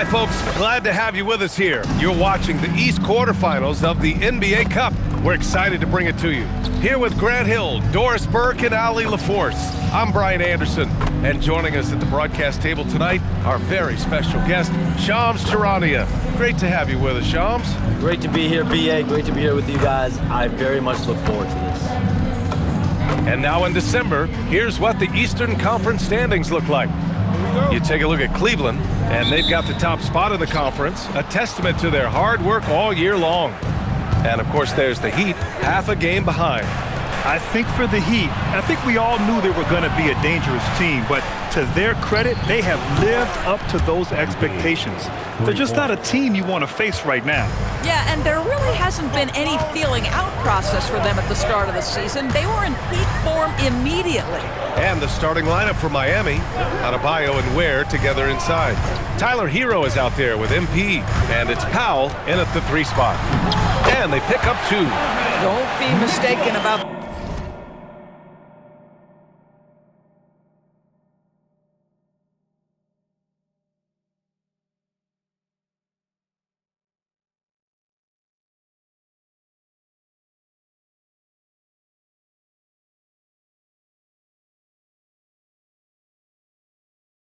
folks, glad to have you with us here. You're watching the East quarterfinals of the NBA Cup. We're excited to bring it to you. Here with Grant Hill, Doris Burke, and Ali LaForce. I'm Brian Anderson, and joining us at the broadcast table tonight, our very special guest, Shams Charania. Great to have you with us, Shams. Great to be here, BA. Great to be here with you guys. I very much look forward to this. And now in December, here's what the Eastern Conference standings look like. You take a look at Cleveland, and they've got the top spot in the conference, a testament to their hard work all year long. And, of course, there's the Heat, half a game behind. I think for the Heat, I think we all knew they were going to be a dangerous team, but to their credit, they have lived up to those expectations. They're just not a team you want to face right now. Yeah, and there really hasn't been any feeling out process for them at the start of the season. They were in peak form immediately. And the starting lineup for Miami, Adebayo and Ware together inside. Tyler Hero is out there with MP, and it's Powell in at the 3 spot. And they pick up 2. Don't be mistaken about...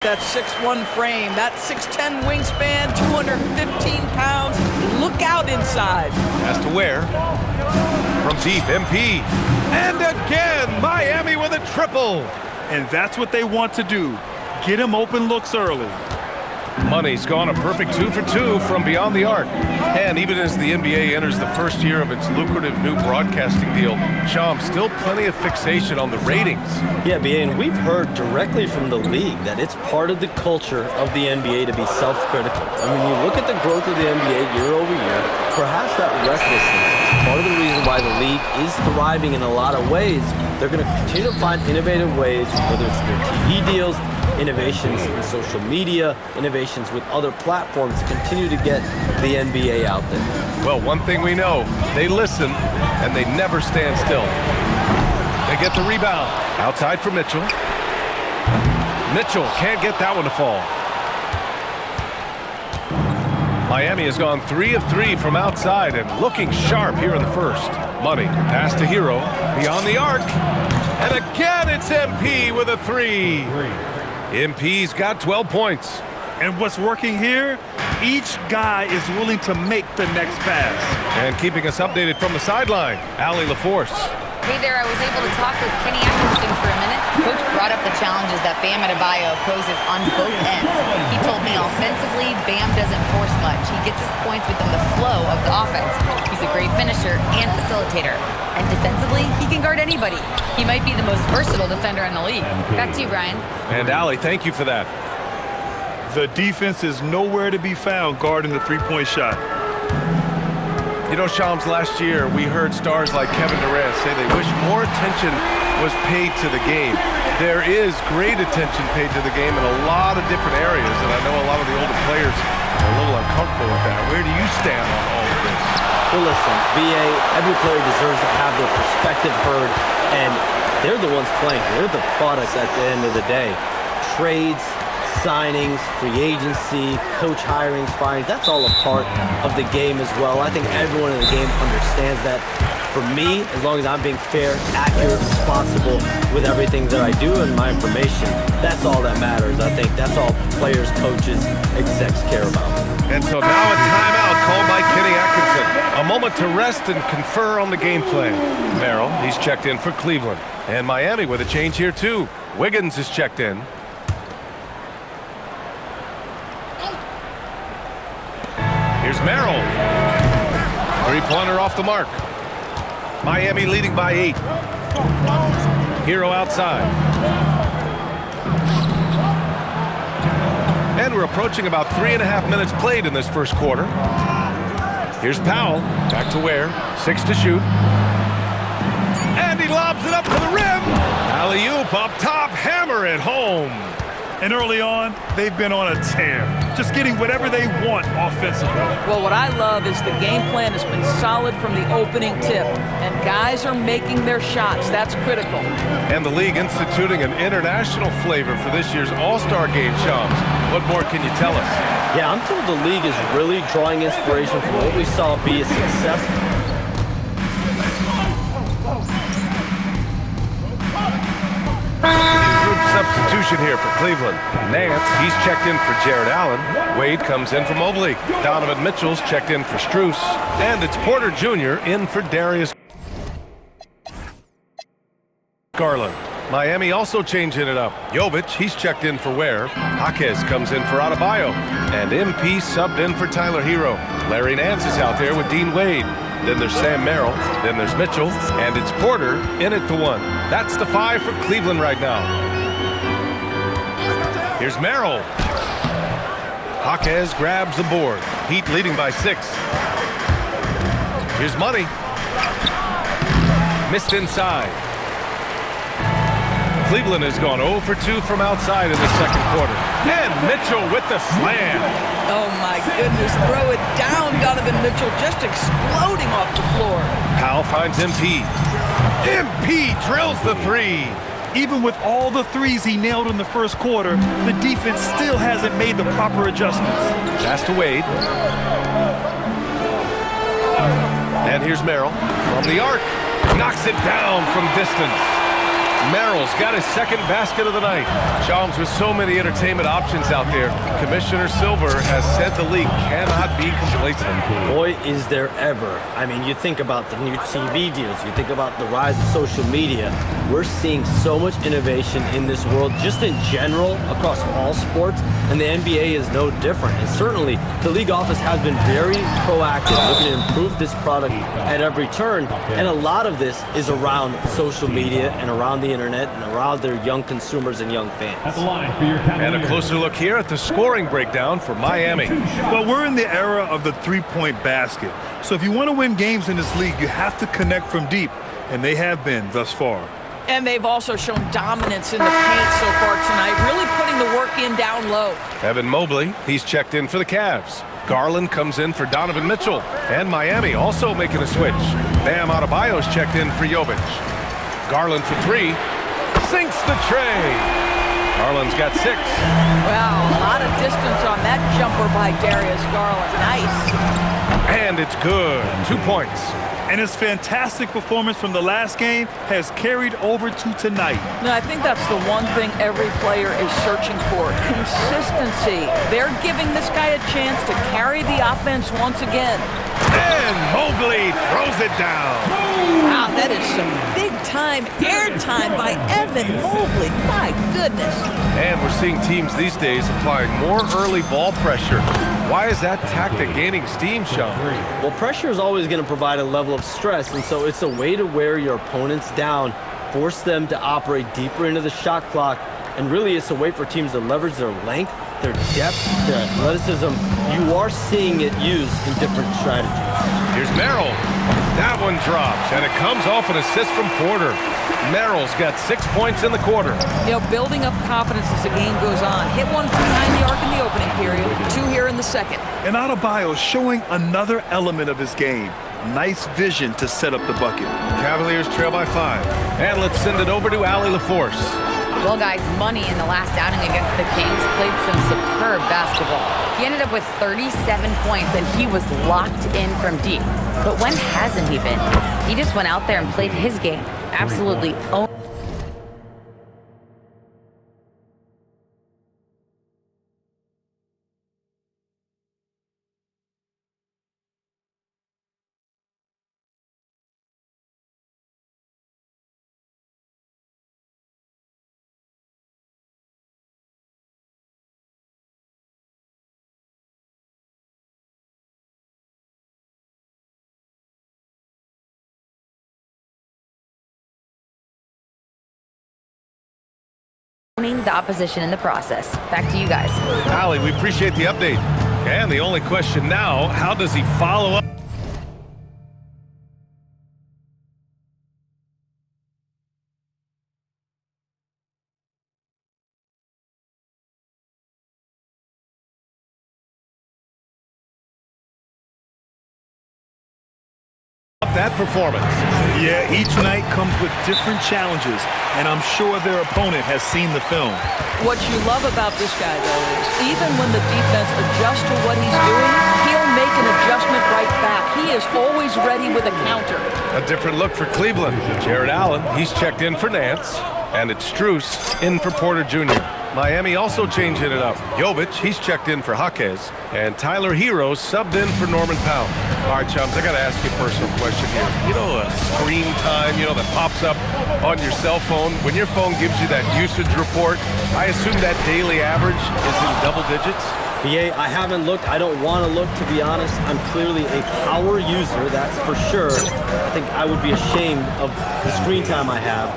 That 6'1" frame, that 6'10" wingspan, 215 pounds. Look out inside. Pass to Ware. From deep, MP. And again, Miami with a triple. And that's what they want to do. Get him open looks early. Money's gone a perfect 2 for 2 from beyond the arc. And even as the NBA enters the first year of its lucrative new broadcasting deal, Shams, still plenty of fixation on the ratings. Yeah, BA, and we've heard directly from the league that it's part of the culture of the NBA to be self-critical. And when you look at the growth of the NBA year over year, perhaps that restlessness is part of the reason why the league is thriving in a lot of ways. They're going to continue to find innovative ways, whether it's their TV deals, innovations in social media, innovations with other platforms to continue to get the NBA out there. Well, one thing we know, they listen and they never stand still. They get the rebound. Outside for Mitchell. Mitchell can't get that one to fall. Miami has gone 3 of 3 from outside and looking sharp here in the first. Money, pass to Hero, beyond the arc. And again, it's MP with a 3. MP's got 12 points. And what's working here, each guy is willing to make the next pass. And keeping us updated from the sideline, Ali LaForce. Hey there, I was able to talk with Kenny Atkinson for a minute. Coach brought up the challenges that Bam Adebayo poses on both ends. He told me offensively, Bam doesn't force much. He gets his points within the flow of the offense. He's a great finisher and facilitator. And defensively, he can guard anybody. He might be the most versatile defender in the league. Back to you, Brian. And Ali, thank you for that. The defense is nowhere to be found guarding the three-point shot. You know, Shams, last year we heard stars like Kevin Durant say they wish more attention was paid to the game. There is great attention paid to the game in a lot of different areas, and I know a lot of the older players are a little uncomfortable with that. Where do you stand on all of this? Well, listen, BA, every player deserves to have their perspective heard, and they're the ones playing. They're the products at the end of the day. Trades, signings, free agency, coach hirings, firings, that's all a part of the game as well. I think everyone in the game understands that. For me, as long as I'm being fair, accurate, responsible with everything that I do and my information, that's all that matters. I think that's all players, coaches, execs care about. And so now a timeout called by Kenny Atkinson. A moment to rest and confer on the game plan. Merrill, he's checked in for Cleveland. And Miami with a change here too. Wiggins is checked in. Here's Merrill. 3-pointer off the mark. Miami leading by 8. Hero outside. And we're approaching about 3.5 minutes played in this first quarter. Here's Powell. Back to Ware. 6 to shoot. And he lobs it up to the rim. Alley-oop up top. Hammer it home. And early on, they've been on a tear, just getting whatever they want offensively. Well, what I love is the game plan has been solid from the opening tip, and guys are making their shots. That's critical. And the league instituting an international flavor for this year's All-Star Game, Shams. What more can you tell us? Yeah, I'm told the league is really drawing inspiration from what we saw be a successful. Substitution here for Cleveland. Nance, he's checked in for Jared Allen. Wade comes in for Mobley. Donovan Mitchell's checked in for Strus. And it's Porter Jr. in for Darius Garland. Miami also changing it up. Jovic, he's checked in for Ware. Jaquez comes in for Adebayo. And MP subbed in for Tyler Hero. Larry Nance is out there with Dean Wade. Then there's Sam Merrill. Then there's Mitchell. And it's Porter in at the 1. That's the 5 for Cleveland right now. Here's Merrill. Jaquez grabs the board. Heat leading by 6. Here's Money. Missed inside. Cleveland has gone 0 for 2 from outside in the second quarter. And Mitchell with the slam. Oh, my goodness. Throw it down, Donovan Mitchell, just exploding off the floor. Powell finds MP. MP drills the 3. Even with all the threes he nailed in the first quarter, the defense still hasn't made the proper adjustments. Pass to Wade. And here's Merrill from the arc. Knocks it down from distance. Merrill's got his second basket of the night. Shams, with so many entertainment options out there, Commissioner Silver has said the league cannot be complacent. Boy, is there ever. I mean, you think about the new TV deals, you think about the rise of social media. We're seeing so much innovation in this world, just in general, across all sports, and the NBA is no different. And certainly, the league office has been very proactive, looking to improve this product at every turn. And a lot of this is around social media and around the internet and around their young consumers and young fans. And a closer look here at the scoring breakdown for Miami. Well, we're in the era of the three-point basket. So if you want to win games in this league, you have to connect from deep, and they have been thus far. And they've also shown dominance in the paint so far tonight, really putting the work in down low. Evan Mobley, he's checked in for the Cavs. Garland comes in for Donovan Mitchell. And Miami also making a switch. Bam Adebayo's checked in for Jovic. Garland for 3. Sinks the tray. Garland's got 6. Wow, a lot of distance on that jumper by Darius Garland. Nice. And it's good. 2 points. And his fantastic performance from the last game has carried over to tonight. Now, I think that's the one thing every player is searching for. Consistency. They're giving this guy a chance to carry the offense once again. And Mobley throws it down. Wow, that is some big-time airtime by Evan Mobley. My goodness. And we're seeing teams these days applying more early ball pressure. Why is that tactic gaining steam, Sean? Well, pressure is always going to provide a level of stress, and so it's a way to wear your opponents down, force them to operate deeper into the shot clock, and really it's a way for teams to leverage their length, their depth, their athleticism. You are seeing it used in different strategies. Here's Merrill. That one drops, and it comes off an assist from Porter. Merrill's got 6 points in the quarter. You know, building up confidence as the game goes on. Hit one from behind the arc in the opening period, 2 here in the second. And Adebayo showing another element of his game. Nice vision to set up the bucket. Cavaliers trail by 5. And let's send it over to Allie LaForce. Well, guys, Money in the last outing against the Kings played some superb basketball. He ended up with 37 points, and he was locked in from deep. But when hasn't he been? He just went out there and played his game. Absolutely owned. The opposition in the process. Back to you guys. Allie, we appreciate the update. And the only question now, how does he follow up? that performance. Yeah, each night comes with different challenges, and I'm sure their opponent has seen the film. What you love about this guy, though, is even when the defense adjusts to what he's doing, he'll make an adjustment right back. He is always ready with a counter. A different look for Cleveland. Jared Allen, he's checked in for Nance, and it's Strus in for Porter Jr. Miami also changing it up. Jovic, he's checked in for Jaquez, and Tyler Hero subbed in for Norman Powell. All right, chums, I got to ask you a personal question here. You know, a screen time, that pops up on your cell phone. When your phone gives you that usage report, I assume that daily average is in double digits? BA, I haven't looked. I don't want to look, to be honest. I'm clearly a power user, that's for sure. I think I would be ashamed of the screen time I have.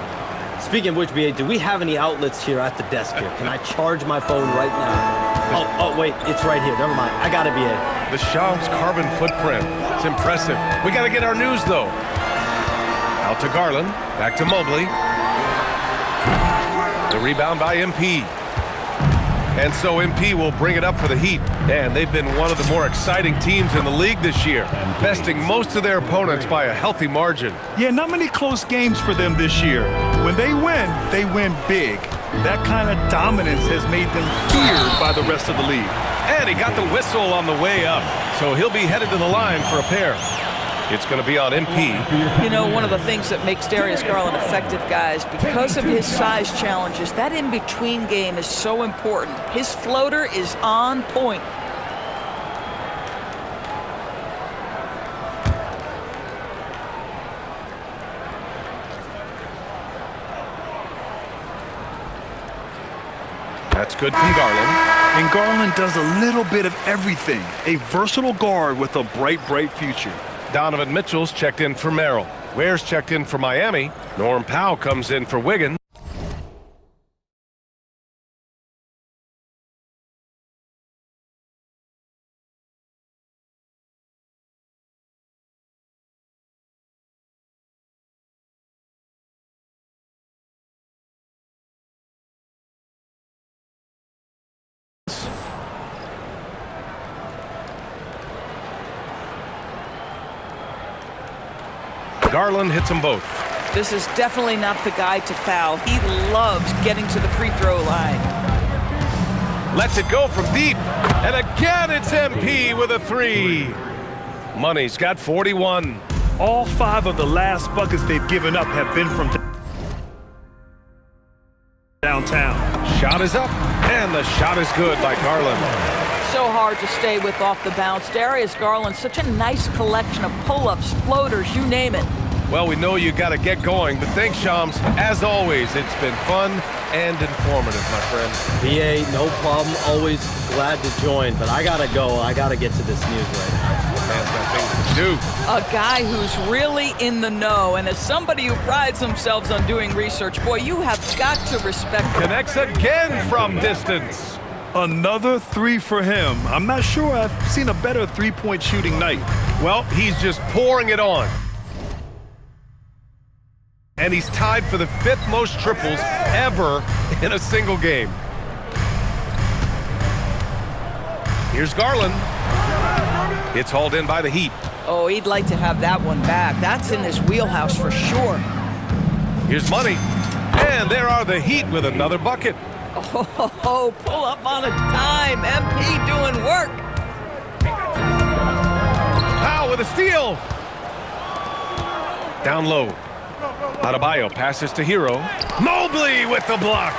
Speaking of which, BA, do we have any outlets here at the desk here? Can I charge my phone right now? Oh, wait, it's right here. Never mind. I got it, BA. The Shams carbon footprint. It's impressive. We got to get our news, though. Out to Garland. Back to Mobley. The rebound by MP. And so MP will bring it up for the Heat. And they've been one of the more exciting teams in the league this year, besting most of their opponents by a healthy margin. Yeah, not many close games for them this year. When they win big. That kind of dominance has made them feared by the rest of the league. And he got the whistle on the way up, so he'll be headed to the line for a pair. It's going to be on MP. You know, one of the things that makes Darius Garland effective, guys, because of his size challenges, that in-between game is so important. His floater is on point. That's good from Garland. And Garland does a little bit of everything. A versatile guard with a bright future. Donovan Mitchell's checked in for Merrill. Ware's checked in for Miami. Norm Powell comes in for Wiggins. Garland hits them both. This is definitely not the guy to foul. He loves getting to the free throw line. Lets it go from deep. And again, it's MP with a three. Money's got 41. All 5 of the last buckets they've given up have been from downtown. Shot is up, and the shot is good by Garland. So hard to stay with off the bounce. Darius Garland, such a nice collection of pull-ups, floaters, you name it. Well, we know you got to get going, but thanks, Shams. As always, it's been fun and informative, my friend. BA, no problem. Always glad to join, but I got to go. I got to get to this news right now. Man's got things to do. A guy who's really in the know, and as somebody who prides themselves on doing research, boy, you have got to respect him. Connects again from distance. Another 3 for him. I'm not sure I've seen a better three-point shooting night. Well, he's just pouring it on. And he's tied for the 5th most triples ever in a single game. Here's Garland. It's hauled in by the Heat. Oh, he'd like to have that one back. That's in his wheelhouse for sure. Here's Money. And there are the Heat with another bucket. Oh, pull up on a dime. MP doing work. Powell with a steal. Down low. Adebayo passes to Hero. Mobley with the block.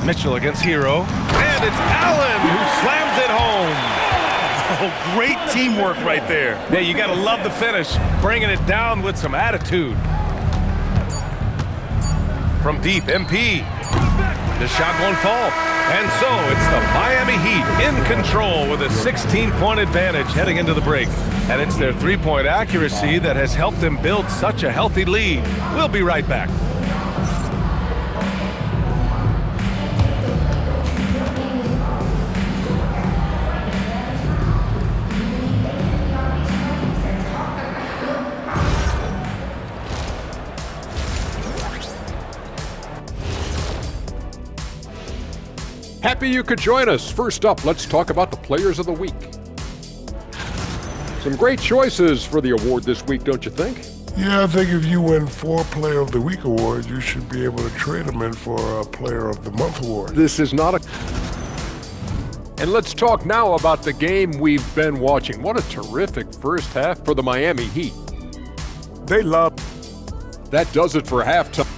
Mitchell against Hero. And it's Allen who slams it home. Oh, great teamwork right there. Yeah, you got to love the finish. Bringing it down with some attitude. From deep, MP. The shot won't fall. And so it's the Miami Heat in control with a 16-point advantage heading into the break. And it's their three-point accuracy that has helped them build such a healthy lead. We'll be right back. Happy you could join us. First up, let's talk about the players of the week. Some great choices for the award this week, don't you think? Yeah, I think if you win 4 Player of the Week awards, you should be able to trade them in for a Player of the Month award. This is not a... And let's talk now about the game we've been watching. What a terrific first half for the Miami Heat. They love... That does it for halftime.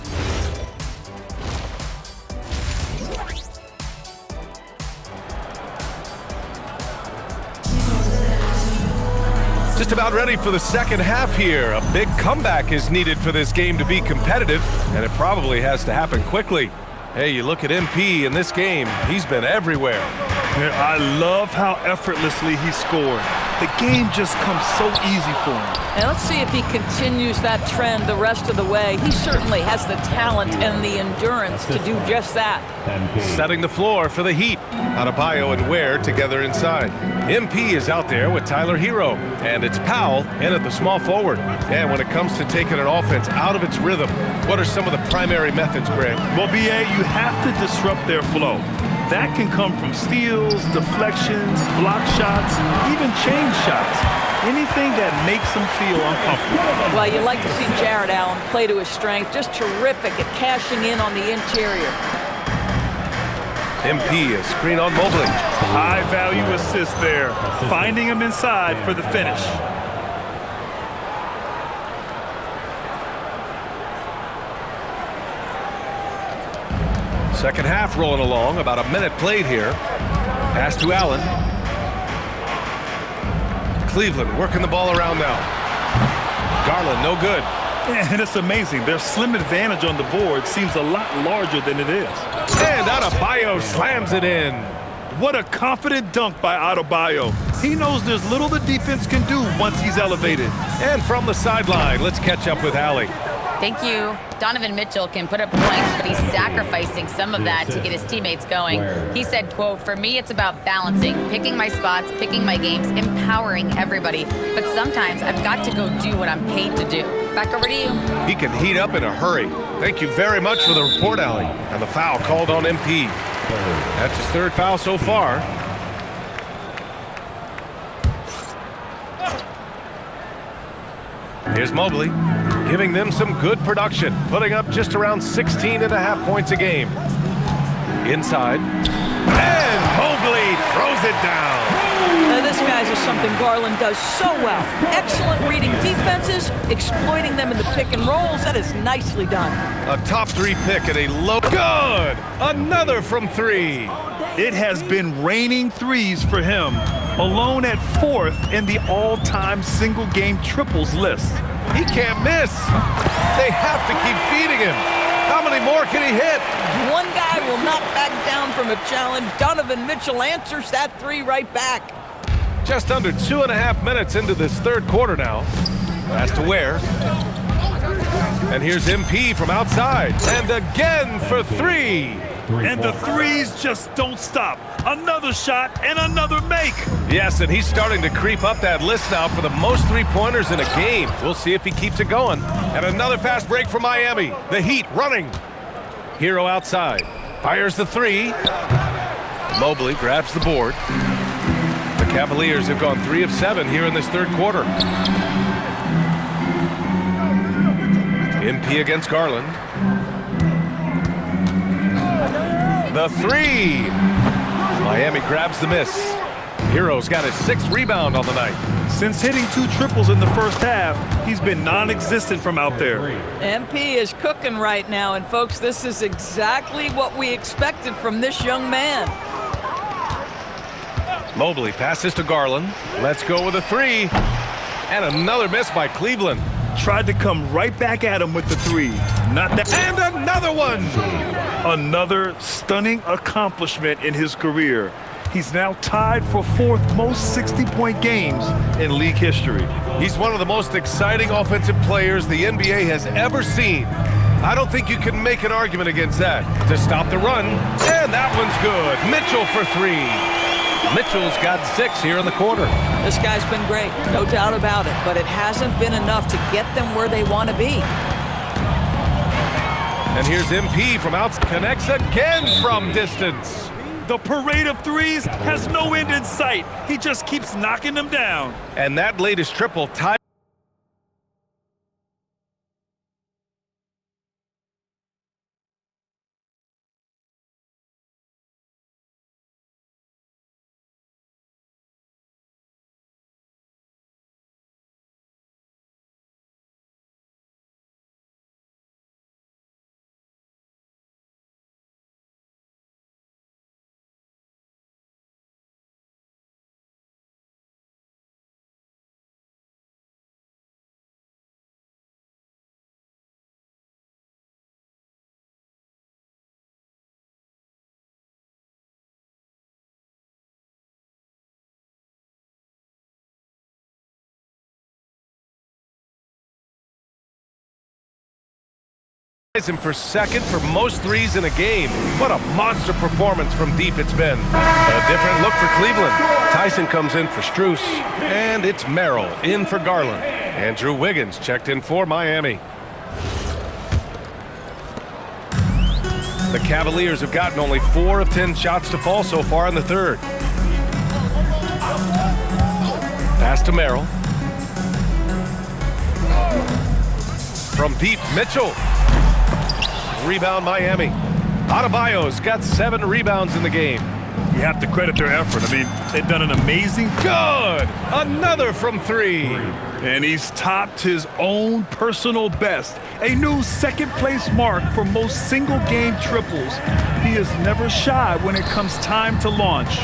Just about ready for the second half here. A big comeback is needed for this game to be competitive, and it probably has to happen quickly. Hey, you look at MP in this game, he's been everywhere. Yeah, I love how effortlessly he scored. The game just comes so easy for him. And let's see if he continues that trend the rest of the way. He certainly has the talent and the endurance to do just that. Setting the floor for the Heat. Adebayo and Ware together inside. MP is out there with Tyler Hero, and it's Powell in at the small forward. And when it comes to taking an offense out of its rhythm, what are some of the primary methods, Greg? Well, BA, you have to disrupt their flow. That can come from steals, deflections, block shots, even change shots. Anything that makes them feel uncomfortable. Well, you like to see Jarrett Allen play to his strength. Just terrific at cashing in on the interior. MP, a screen on Mobley. High-value assist there, finding him inside for the finish. Second half rolling along, about a minute played here. Pass to Allen. Cleveland working the ball around now. Garland, no good. And it's amazing. Their slim advantage on the board seems a lot larger than it is. And Adebayo slams it in. What a confident dunk by Adebayo. He knows there's little the defense can do once he's elevated. And from the sideline, let's catch up with Allie. Thank you. Donovan Mitchell can put up points, but he's sacrificing some of that to get his teammates going. He said, quote, "For me, it's about balancing, picking my spots, picking my games, empowering everybody. But sometimes I've got to go do what I'm paid to do." Back over to you. He can heat up in a hurry. Thank you very much for the report, Allie. And the foul called on MP. That's his third foul so far. Here's Mobley, giving them some good production, putting up just around 16.5 points a game. Inside, and Mobley throws it down. Now, this, guys, is something Garland does so well. Excellent reading defenses, exploiting them in the pick and rolls. That is nicely done. A top 3 pick and a low. Good! Another from 3. It has been raining threes for him, alone at 4th in the all-time single-game triples list. He can't miss. They have to keep feeding him. How many more can he hit? One guy will not back down from a challenge. Donovan Mitchell answers that 3 right back. Just under 2.5 minutes into this third quarter now. Pass to Ware. And here's MP from outside. And again for 3. And the threes just don't stop. Another shot and another make. Yes, and he's starting to creep up that list now for the most 3-pointers in a game. We'll see if he keeps it going. And another fast break for Miami. The Heat running. Hero outside. Fires the 3. Mobley grabs the board. The Cavaliers have gone 3 of 7 here in this third quarter. MP against Garland. The 3. Miami grabs the miss. Hero's got his 6th rebound on the night. Since hitting 2 triples in the first half, he's been non-existent from out there. MP is cooking right now, and folks, this is exactly what we expected from this young man. Mobley passes to Garland. Let's go with a 3. And another miss by Cleveland. Tried to come right back at him with the 3. Not that. And another one. Another stunning accomplishment in his career. He's now tied for 4th most 60-point games in league history. He's one of the most exciting offensive players the NBA has ever seen. I don't think you can make an argument against that. To stop the run, and that one's good. Mitchell for 3. Mitchell's got 6 here in the quarter. This guy's been great, no doubt about it, but it hasn't been enough to get them where they want to be. And here's MP from outside, connects again from distance. The parade of threes has no end in sight. He just keeps knocking them down. And that latest triple tied. Him for second for most threes in a game. What a monster performance from deep it's been. A different look for Cleveland. Tyson comes in for Strus, and it's Merrill in for Garland. Andrew Wiggins checked in for Miami. The Cavaliers have gotten only 4 of 10 shots to fall so far in the third. Pass to Merrill. From deep, Mitchell. Rebound Miami. Adebayo's got 7 rebounds in the game. You have to credit their effort. I mean, they've done an amazing Good! Another from 3. and he's topped his own personal best. A new second-place mark for most single-game triples. He is never shy when it comes time to launch.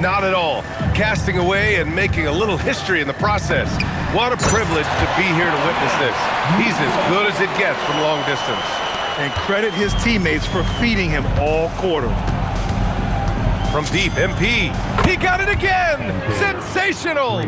Not at all. Casting away and making a little history in the process. What a privilege to be here to witness this. He's as good as it gets from long distance. And credit his teammates for feeding him all quarter. From deep, MP. He got it again! Sensational!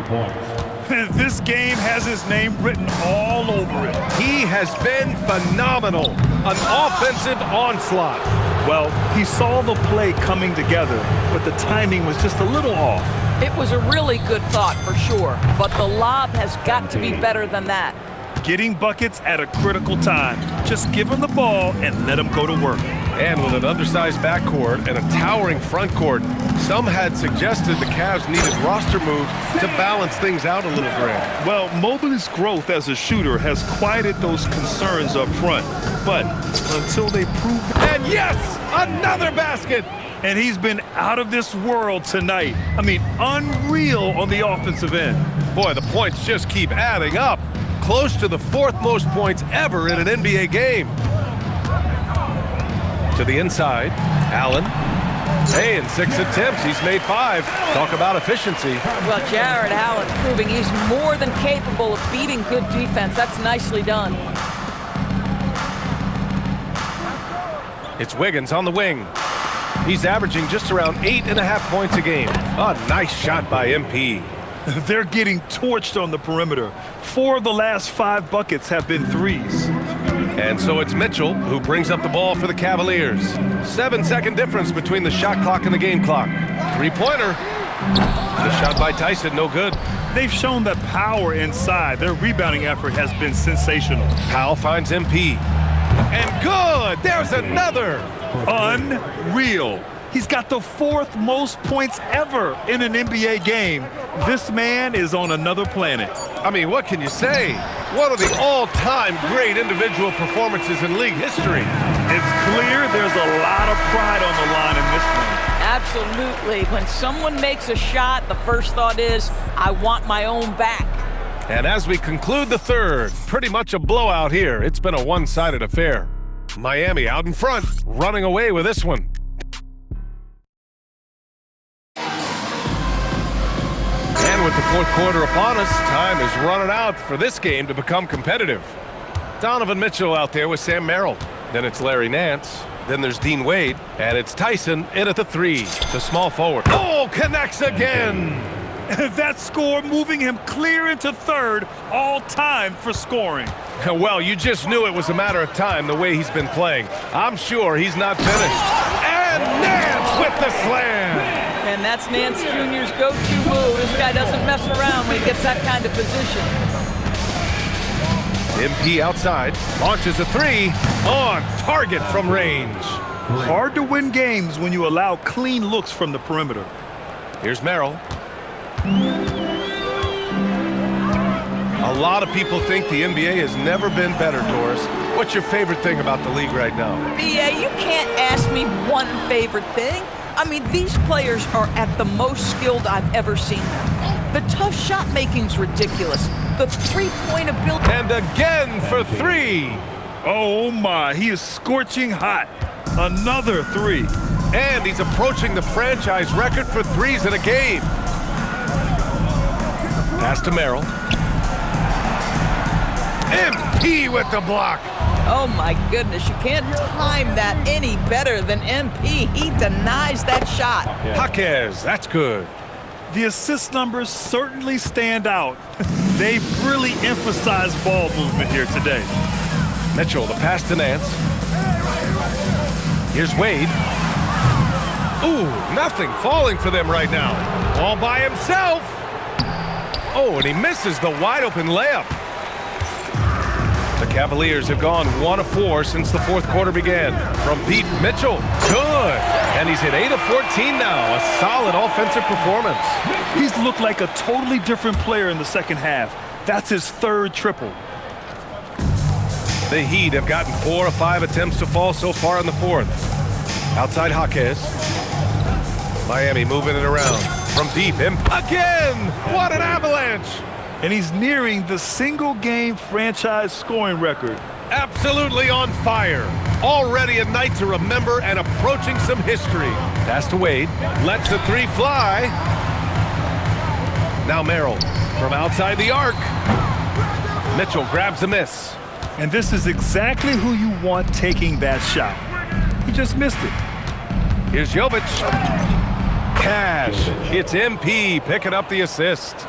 This game has his name written all over it. He has been phenomenal. An offensive onslaught. Well, he saw the play coming together, but the timing was just a little off. It was a really good thought for sure, but the lob has got to be better than that. Getting buckets at a critical time. Just give him the ball and let him go to work. And with an undersized backcourt and a towering front court, some had suggested the Cavs needed roster moves to balance things out a little, Grant. Well, Mobley's growth as a shooter has quieted those concerns up front. But until they prove... And yes, another basket! And he's been out of this world tonight. I mean, unreal on the offensive end. Boy, the points just keep adding up. Close to the 4th most points ever in an NBA game. To the inside, Allen. Hey, in 6 attempts, he's made 5. Talk about efficiency. Well, Jarrett Allen proving he's more than capable of beating good defense. That's nicely done. It's Wiggins on the wing. He's averaging just around 8.5 points a game. A nice shot by MP. They're getting torched on the perimeter. 4 of the last 5 buckets have been threes. And so it's Mitchell who brings up the ball for the Cavaliers. 7-second difference between the shot clock and the game clock. 3-pointer. The shot by Tyson, no good. They've shown that power inside. Their rebounding effort has been sensational. Powell finds MP. And good! There's another! Unreal. He's got the 4th most points ever in an NBA game. This man is on another planet. I mean, what can you say? One of the all-time great individual performances in league history. It's clear there's a lot of pride on the line in this one. Absolutely. When someone makes a shot, the first thought is, I want my own back. And as we conclude the third, pretty much a blowout here. It's been a one-sided affair. Miami out in front, running away with this one. And with the 4th quarter upon us, time is running out for this game to become competitive. Donovan Mitchell out there with Sam Merrill. Then it's Larry Nance. Then there's Dean Wade. And it's Tyson in at the 3, the small forward. Oh, connects again! That score moving him clear into 3rd, all time for scoring. Well, you just knew it was a matter of time the way he's been playing. I'm sure he's not finished. And Nance with the slam! And that's Nance Jr.'s go-to move. This guy doesn't mess around when he gets that kind of position. MP outside, launches a 3, on target from range. Hard to win games when you allow clean looks from the perimeter. Here's Merrill. A lot of people think the NBA has never been better, Doris. What's your favorite thing about the league right now? BA, you can't ask me one favorite thing. I mean, these players are at the most skilled I've ever seen them. The tough shot making's ridiculous. The three-point ability. And again for three. Oh my, he is scorching hot. Another three. And he's approaching the franchise record for threes in a game. Pass to Merrill. MP with the block. Oh my goodness, you can't time that any better than MP. He denies that shot. Jaquez, that's good. The assist numbers certainly stand out. They've really emphasized ball movement here today. Mitchell, the pass to Nance. Here's Wade. Ooh, nothing falling for them right now. All by himself. Oh, and he misses the wide open layup. The Cavaliers have gone 1 of 4 since the fourth quarter began. From Pete Mitchell, good. And he's hit 8 of 14 now, a solid offensive performance. He's looked like a totally different player in the second half. That's his third triple. The Heat have gotten 4 of 5 attempts to fall so far in the fourth. Outside Jaquez. Miami moving it around. From deep, him again! What an avalanche! And he's nearing the single-game franchise scoring record. Absolutely on fire. Already a night to remember and approaching some history. Pass to Wade. Lets the three fly. Now Merrill from outside the arc. Mitchell grabs a miss. And this is exactly who you want taking that shot. He just missed it. Here's Jovic. Cash. It's MP picking up the assist.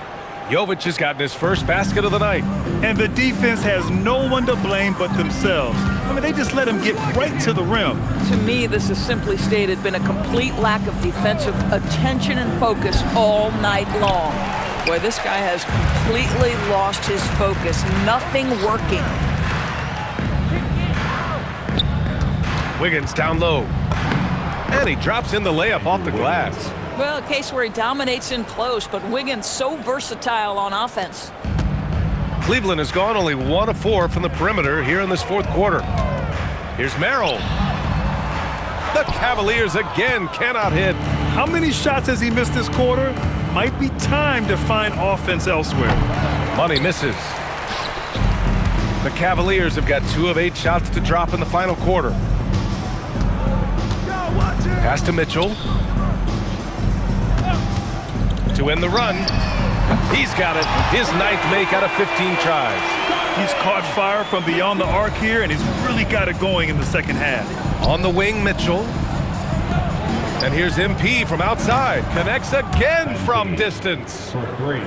Jovic has gotten his first basket of the night. And the defense has no one to blame but themselves. I mean, they just let him get right to the rim. To me, this is simply stated been a complete lack of defensive attention and focus all night long. Where this guy has completely lost his focus. Nothing working. Wiggins down low. And he drops in the layup off the glass. Well, a case where he dominates in close, but Wiggins so versatile on offense. Cleveland has gone only 1 of 4 from the perimeter here in this fourth quarter. Here's Merrill. The Cavaliers again cannot hit. How many shots has he missed this quarter? Might be time to find offense elsewhere. Money misses. The Cavaliers have got 2 of 8 shots to drop in the final quarter. Pass to Mitchell. To end the run. He's got it. His 9th make out of 15 tries. He's caught fire from beyond the arc here, and he's really got it going in the second half. On the wing, Mitchell. And here's MP from outside. Connects again from distance.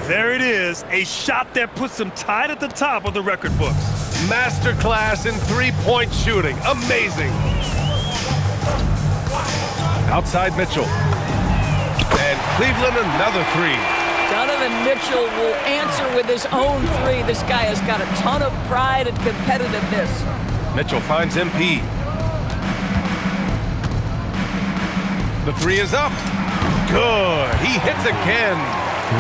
There it is. A shot that puts him tied at the top of the record books. Masterclass in three-point shooting. Amazing. Outside Mitchell. And Cleveland another three. Donovan Mitchell will answer with his own three. This guy has got a ton of pride and competitiveness. Mitchell finds MP. The three is up. Good. He hits again.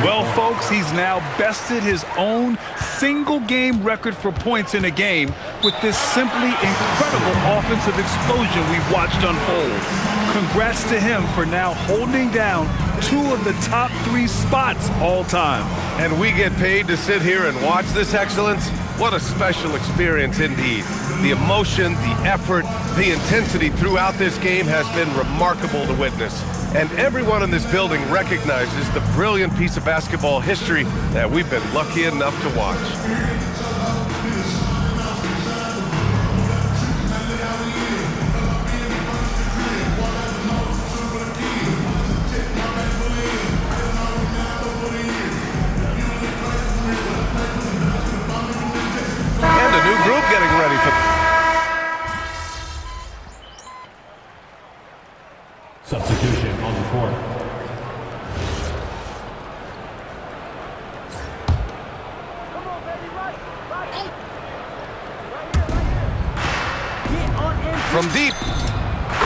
Well, folks, he's now bested his own single-game record for points in a game with this simply incredible offensive explosion we've watched unfold. Congrats to him for now holding down 2 of the top 3 spots all time. And we get paid to sit here and watch this excellence? What a special experience indeed. The emotion, the effort, the intensity throughout this game has been remarkable to witness. And everyone in this building recognizes the brilliant piece of basketball history that we've been lucky enough to watch. And a new group getting ready for... Substitution on the court. From deep.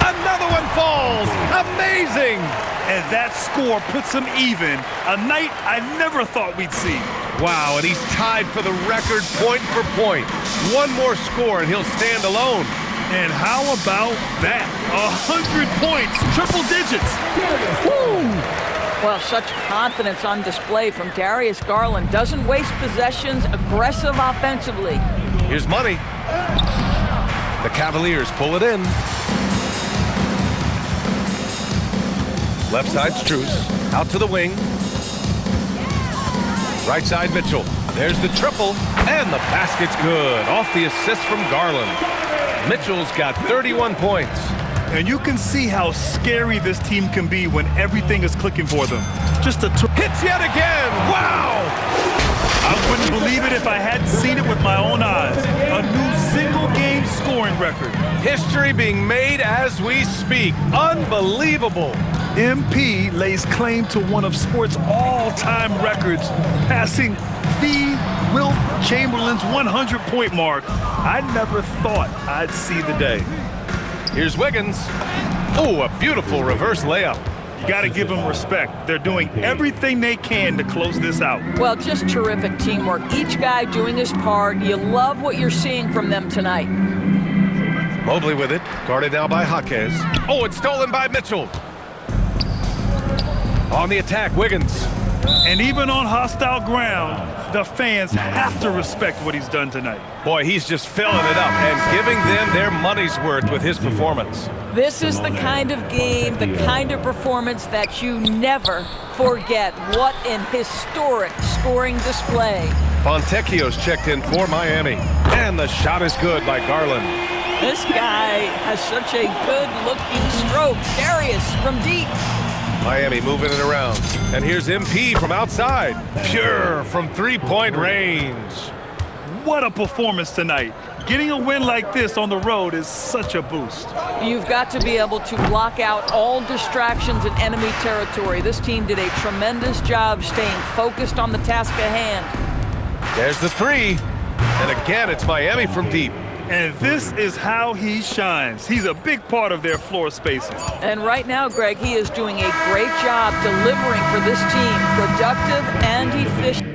Another one falls. Amazing. And that score puts him even. A night I never thought we'd see. Wow, and he's tied for the record point for point. One more score and he'll stand alone. And how about that? 100 points, triple digits. Woo! Well, such confidence on display from Darius Garland. Doesn't waste possessions, aggressive offensively. Here's money. The Cavaliers pull it in. Left side, Strus. Out to the wing. Right side, Mitchell. There's the triple, and the basket's good. Off the assist from Garland. Mitchell's got 31 points. And you can see how scary this team can be when everything is clicking for them. Just a hits yet again. Wow! I wouldn't believe it if I hadn't seen it with my own eyes. A new single-game scoring record. History being made as we speak. Unbelievable. MP lays claim to one of sports' all-time records, passing the Wilt Chamberlain's 100-point mark. I never thought I'd see the day. Here's Wiggins. Oh, a beautiful reverse layup. You got to give them respect. They're doing everything they can to close this out. Well, just terrific teamwork. Each guy doing his part. You love what you're seeing from them tonight. Mobley with it, guarded now by Jaquez. Oh, it's stolen by Mitchell. On the attack, Wiggins. And even on hostile ground, the fans have to respect what he's done tonight. Boy, he's just filling it up and giving them their money's worth with his performance. This is the kind of game, the kind of performance that you never forget. What an historic scoring display. Fontecchio's checked in for Miami. And the shot is good by Garland. This guy has such a good-looking stroke. Darius from deep. Miami moving it around. And here's MP from outside. Pure from three-point range. What a performance tonight. Getting a win like this on the road is such a boost. You've got to be able to block out all distractions in enemy territory. This team did a tremendous job staying focused on the task at hand. There's the three. And again, it's Miami from deep. And this is how he shines. He's a big part of their floor spacing. And right now, Greg, he is doing a great job delivering for this team. Productive and efficient.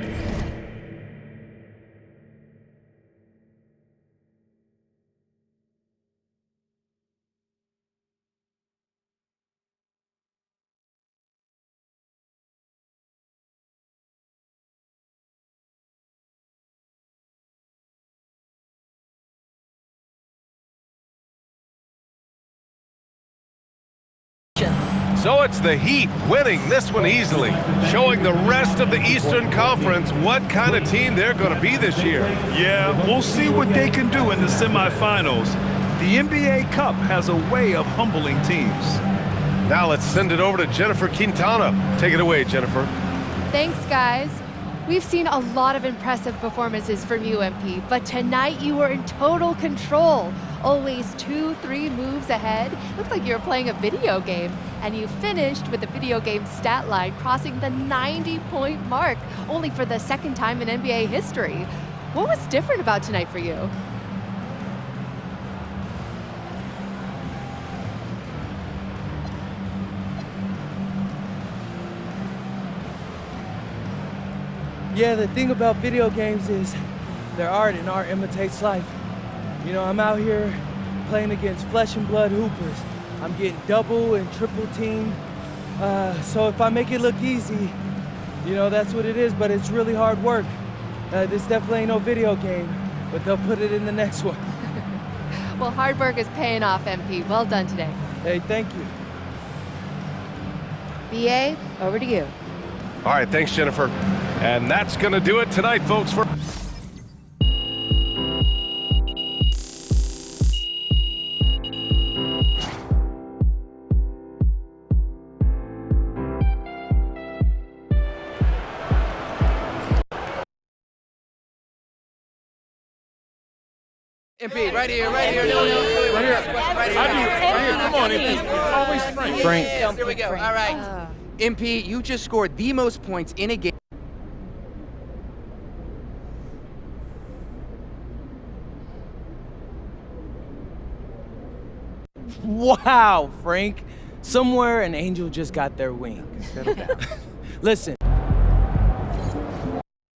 So it's the Heat winning this one easily, showing the rest of the Eastern Conference what kind of team they're going to be this year. Yeah, we'll see what they can do in the semifinals. The NBA Cup has a way of humbling teams. Now let's send it over to Jennifer Quintana. Take it away, Jennifer. Thanks, guys. We've seen a lot of impressive performances from you, MP, but tonight you were in total control. Always 2-3 moves ahead. Looked like you were playing a video game. And you finished with the video game stat line crossing the 90-point mark, only for the second time in NBA history. What was different about tonight for you? Yeah, the thing about video games is they're art, and art imitates life. You know, I'm out here playing against flesh and blood hoopers. I'm getting double and triple teamed. So if I make it look easy, you know, that's what it is, but it's really hard work. This definitely ain't no video game, but they'll put it in the next one. Well, hard work is paying off, MP. Well done today. Hey, thank you. BA, over to you. All right, thanks, Jennifer. And that's going to do it tonight, folks. For MP, right here. Right here. Come on, MP. Always Frank. Here we go. All right. MP, you just scored the most points in a game. Wow, Frank. Somewhere an angel just got their wings. Settle down. Listen,